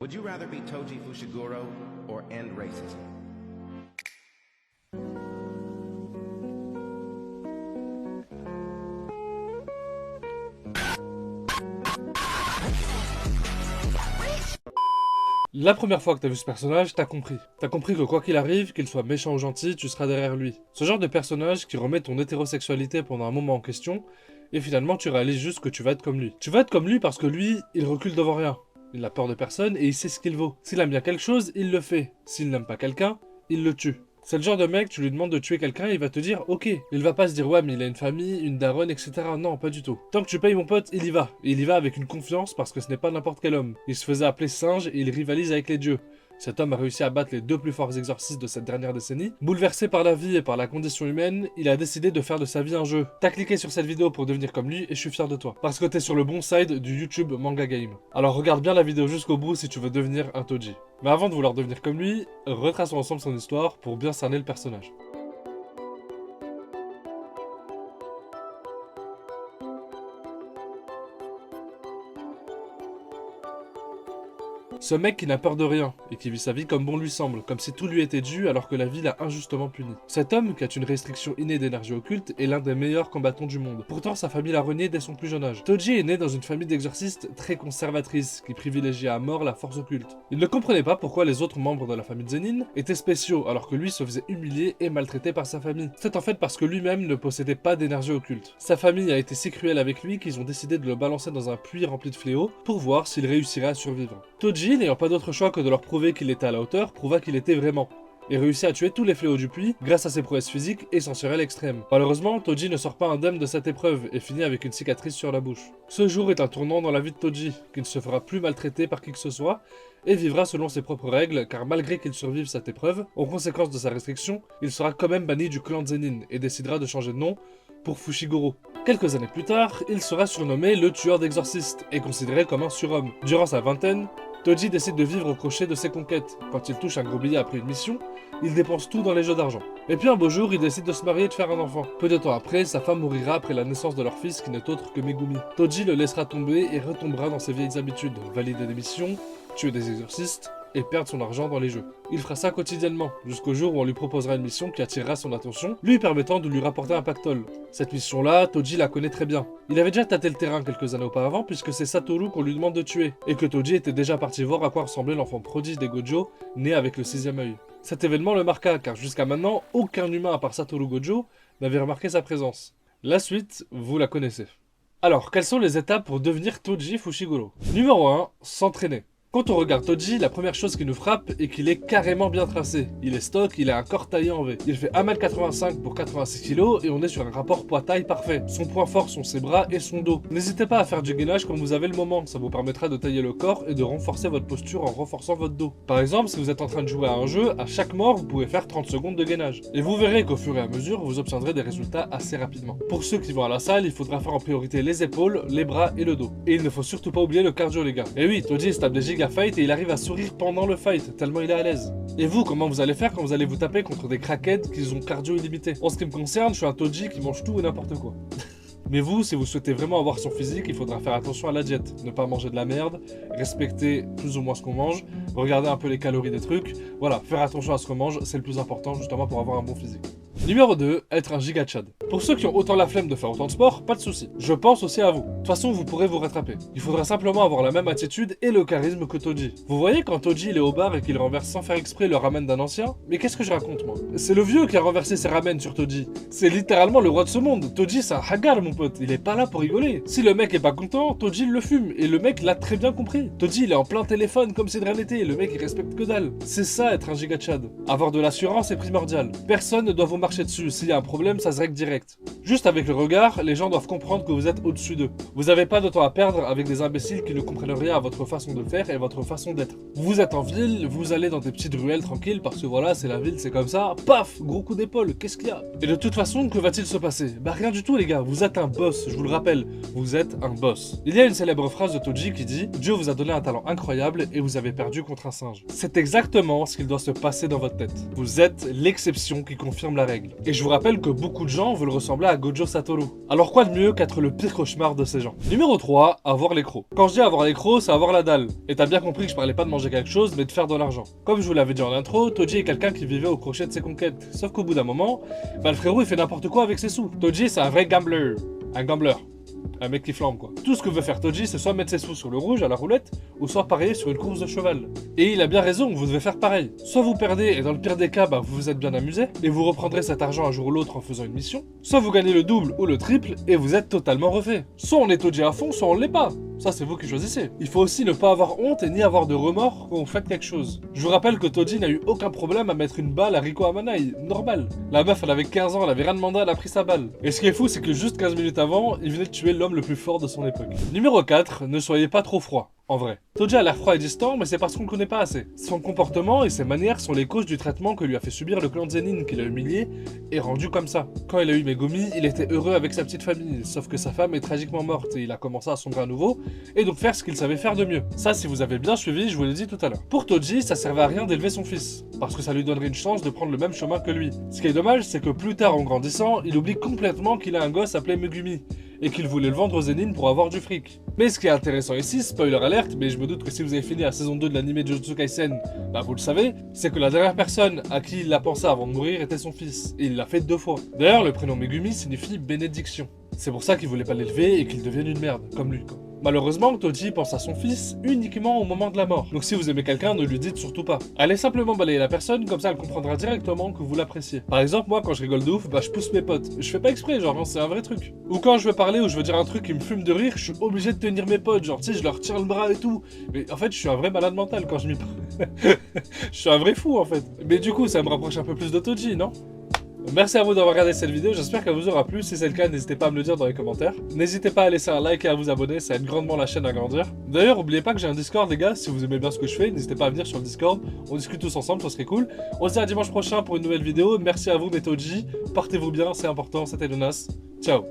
Would you rather be Toji Fushiguro or end racism? La première fois que t'as vu ce personnage, t'as compris. T'as compris que quoi qu'il arrive, qu'il soit méchant ou gentil, tu seras derrière lui. Ce genre de personnage qui remet ton hétérosexualité pendant un moment en question, et finalement tu réalises juste que tu vas être comme lui. Tu vas être comme lui parce que lui, il recule devant rien. Il n'a peur de personne et il sait ce qu'il vaut. S'il aime bien quelque chose, il le fait. S'il n'aime pas quelqu'un, il le tue. C'est le genre de mec, tu lui demandes de tuer quelqu'un, il va te dire ok. Il va pas se dire ouais mais il a une famille, une daronne, etc. Non, pas du tout. Tant que tu payes mon pote, il y va. Et il y va avec une confiance parce que ce n'est pas n'importe quel homme. Il se faisait appeler singe et il rivalise avec les dieux. Cet homme a réussi à battre les deux plus forts exorcistes de cette dernière décennie. Bouleversé par la vie et par la condition humaine, il a décidé de faire de sa vie un jeu. T'as cliqué sur cette vidéo pour devenir comme lui et je suis fier de toi. Parce que t'es sur le bon side du YouTube Manga Game. Alors regarde bien la vidéo jusqu'au bout si tu veux devenir un Toji. Mais avant de vouloir devenir comme lui, retraçons ensemble son histoire pour bien cerner le personnage. Ce mec qui n'a peur de rien, et qui vit sa vie comme bon lui semble, comme si tout lui était dû alors que la vie l'a injustement puni. Cet homme, qui a une restriction innée d'énergie occulte, est l'un des meilleurs combattants du monde. Pourtant, sa famille l'a renié dès son plus jeune âge. Toji est né dans une famille d'exorcistes très conservatrice, qui privilégiait à mort la force occulte. Il ne comprenait pas pourquoi les autres membres de la famille Zenin étaient spéciaux, alors que lui se faisait humilier et maltraiter par sa famille. C'est en fait parce que lui-même ne possédait pas d'énergie occulte. Sa famille a été si cruelle avec lui qu'ils ont décidé de le balancer dans un puits rempli de fléaux, pour voir s'il réussirait à survivre. Toji, n'ayant pas d'autre choix que de leur prouver qu'il était à la hauteur, prouva qu'il était vraiment, et réussit à tuer tous les fléaux du puits grâce à ses prouesses physiques et sensorielles extrêmes. Malheureusement, Toji ne sort pas indemne de cette épreuve et finit avec une cicatrice sur la bouche. Ce jour est un tournant dans la vie de Toji, qui ne se fera plus maltraiter par qui que ce soit, et vivra selon ses propres règles, car malgré qu'il survive cette épreuve, en conséquence de sa restriction, il sera quand même banni du clan Zenin et décidera de changer de nom pour Fushiguro. Quelques années plus tard, il sera surnommé le tueur d'exorcistes et considéré comme un surhomme. Durant sa vingtaine, Toji décide de vivre au crochet de ses conquêtes. Quand il touche un gros billet après une mission, il dépense tout dans les jeux d'argent. Et puis un beau jour, il décide de se marier et de faire un enfant. Peu de temps après, sa femme mourira après la naissance de leur fils qui n'est autre que Megumi. Toji le laissera tomber et retombera dans ses vieilles habitudes, valider des missions, tuer des exorcistes, et perdre son argent dans les jeux. Il fera ça quotidiennement, jusqu'au jour où on lui proposera une mission qui attirera son attention, lui permettant de lui rapporter un pactole. Cette mission-là, Toji la connaît très bien. Il avait déjà tâté le terrain quelques années auparavant, puisque c'est Satoru qu'on lui demande de tuer, et que Toji était déjà parti voir à quoi ressemblait l'enfant prodige des Gojo, né avec le 6ème œil. Cet événement le marqua, car jusqu'à maintenant, aucun humain à part Satoru Gojo n'avait remarqué sa présence. La suite, vous la connaissez. Alors, quelles sont les étapes pour devenir Toji Fushiguro? Numéro 1, s'entraîner. Quand on regarde Toji, la première chose qui nous frappe est qu'il est carrément bien tracé. Il est stock, il a un corps taillé en V. Il fait 1m85 pour 86 kg et on est sur un rapport poids-taille parfait. Son point fort sont ses bras et son dos. N'hésitez pas à faire du gainage quand vous avez le moment, ça vous permettra de tailler le corps et de renforcer votre posture en renforçant votre dos. Par exemple, si vous êtes en train de jouer à un jeu, à chaque mort, vous pouvez faire 30 secondes de gainage. Et vous verrez qu'au fur et à mesure, vous obtiendrez des résultats assez rapidement. Pour ceux qui vont à la salle, il faudra faire en priorité les épaules, les bras et le dos. Et il ne faut surtout pas oublier le cardio les gars. Et oui, Toji se tape des giga fight et il arrive à sourire pendant le fight, tellement il est à l'aise. Et vous, comment vous allez faire quand vous allez vous taper contre des crackheads qui ont cardio illimité? En ce qui me concerne, je suis un Toji qui mange tout et n'importe quoi. Mais vous, si vous souhaitez vraiment avoir son physique, il faudra faire attention à la diète. Ne pas manger de la merde, respecter plus ou moins ce qu'on mange, regarder un peu les calories des trucs. Voilà, faire attention à ce qu'on mange, c'est le plus important justement pour avoir un bon physique. Numéro 2, être un giga tchad. Pour ceux qui ont autant la flemme de faire autant de sport, pas de soucis. Je pense aussi à vous. De toute façon, vous pourrez vous rattraper. Il faudra simplement avoir la même attitude et le charisme que Toji. Vous voyez quand Toji il est au bar et qu'il renverse sans faire exprès le ramen d'un ancien? Mais qu'est-ce que je raconte moi? C'est le vieux qui a renversé ses ramen sur Toji. C'est littéralement le roi de ce monde. Toji c'est un hagar mon pote, il est pas là pour rigoler. Si le mec est pas content, Toji le fume. Et le mec l'a très bien compris. Toji il est en plein téléphone comme si de rien n'était. Le mec il respecte que dalle. C'est ça être un giga tchad. Avoir de l'assurance est primordial. Personne ne doit vous marcher dessus. S'il y a un problème, ça se règle direct. Juste avec le regard, les gens doivent comprendre que vous êtes au-dessus d'eux. Vous n'avez pas de temps à perdre avec des imbéciles qui ne comprennent rien à votre façon de faire et votre façon d'être. Vous êtes en ville, vous allez dans des petites ruelles tranquilles parce que voilà, c'est la ville, c'est comme ça. Paf, gros coup d'épaule, qu'est-ce qu'il y a? Et de toute façon, que va-t-il se passer? Bah rien du tout les gars, vous êtes un boss, je vous le rappelle. Vous êtes un boss. Il y a une célèbre phrase de Toji qui dit « Dieu vous a donné un talent incroyable et vous avez perdu contre un singe ». C'est exactement ce qu'il doit se passer dans votre tête. Vous êtes l'exception qui confirme la règle. règles. Et je vous rappelle que beaucoup de gens veulent ressembler à Gojo Satoru. Alors quoi de mieux qu'être le pire cauchemar de ces gens? Numéro 3, avoir les crocs. Quand je dis avoir les crocs, c'est avoir la dalle. Et t'as bien compris que je parlais pas de manger quelque chose, mais de faire de l'argent. Comme je vous l'avais dit en intro, Toji est quelqu'un qui vivait au crochet de ses conquêtes. Sauf qu'au bout d'un moment, le frérot il fait n'importe quoi avec ses sous. Toji c'est un vrai gambler. Un gambler. Un mec qui flambe quoi. Tout ce que veut faire Toji, c'est soit mettre ses sous sur le rouge à la roulette, ou soit parier sur une course de cheval. Et il a bien raison, vous devez faire pareil. Soit vous perdez, et dans le pire des cas, vous vous êtes bien amusé, et vous reprendrez cet argent un jour ou l'autre en faisant une mission. Soit vous gagnez le double ou le triple, et vous êtes totalement refait. Soit on est Toji à fond, soit on l'est pas. Ça c'est vous qui choisissez. Il faut aussi ne pas avoir honte et ni avoir de remords quand vous faites quelque chose. Je vous rappelle que Toji n'a eu aucun problème à mettre une balle à Riko Amanai, normal. La meuf elle avait 15 ans, elle avait rien demandé, elle a pris sa balle. Et ce qui est fou c'est que juste 15 minutes avant, il venait de tuer l'homme le plus fort de son époque. Numéro 4, ne soyez pas trop froid. En vrai. Toji a l'air froid et distant, mais c'est parce qu'on le connaît pas assez. Son comportement et ses manières sont les causes du traitement que lui a fait subir le clan Zenin, qui l'a humilié et rendu comme ça. Quand il a eu Megumi, il était heureux avec sa petite famille, sauf que sa femme est tragiquement morte et il a commencé à sombrer à nouveau, et donc faire ce qu'il savait faire de mieux. Ça, si vous avez bien suivi, je vous l'ai dit tout à l'heure. Pour Toji, ça servait à rien d'élever son fils, parce que ça lui donnerait une chance de prendre le même chemin que lui. Ce qui est dommage, c'est que plus tard, en grandissant, il oublie complètement qu'il a un gosse appelé Megumi, et qu'il voulait le vendre aux Zenin pour avoir du fric. Mais ce qui est intéressant ici, spoiler alerte, mais je me doute que si vous avez fini la saison 2 de l'anime Jujutsu Kaisen, vous le savez, c'est que la dernière personne à qui il a pensé avant de mourir était son fils, et il l'a fait 2 fois. D'ailleurs, le prénom Megumi signifie bénédiction. C'est pour ça qu'il voulait pas l'élever et qu'il devienne une merde, comme lui quoi. Malheureusement, Toji pense à son fils uniquement au moment de la mort. Donc si vous aimez quelqu'un, ne lui dites surtout pas. Allez simplement balayer la personne, comme ça elle comprendra directement que vous l'appréciez. Par exemple, moi quand je rigole de ouf, je pousse mes potes. Je fais pas exprès, genre c'est un vrai truc. Ou quand je veux parler ou je veux dire un truc qui me fume de rire, je suis obligé de tenir mes potes, genre tu sais, je leur tire le bras et tout. Mais en fait, je suis un vrai malade mental quand je m'y parle. Je suis un vrai fou en fait. Mais du coup, ça me rapproche un peu plus de Toji, non? Merci à vous d'avoir regardé cette vidéo, j'espère qu'elle vous aura plu. Si c'est le cas, n'hésitez pas à me le dire dans les commentaires. N'hésitez pas à laisser un like et à vous abonner, ça aide grandement la chaîne à grandir. D'ailleurs, n'oubliez pas que j'ai un Discord les gars, si vous aimez bien ce que je fais, n'hésitez pas à venir sur le Discord, on discute tous ensemble, ça serait cool. On se dit à dimanche prochain pour une nouvelle vidéo, merci à vous mes Toji, portez-vous bien, c'est important, c'était Jonas, ciao.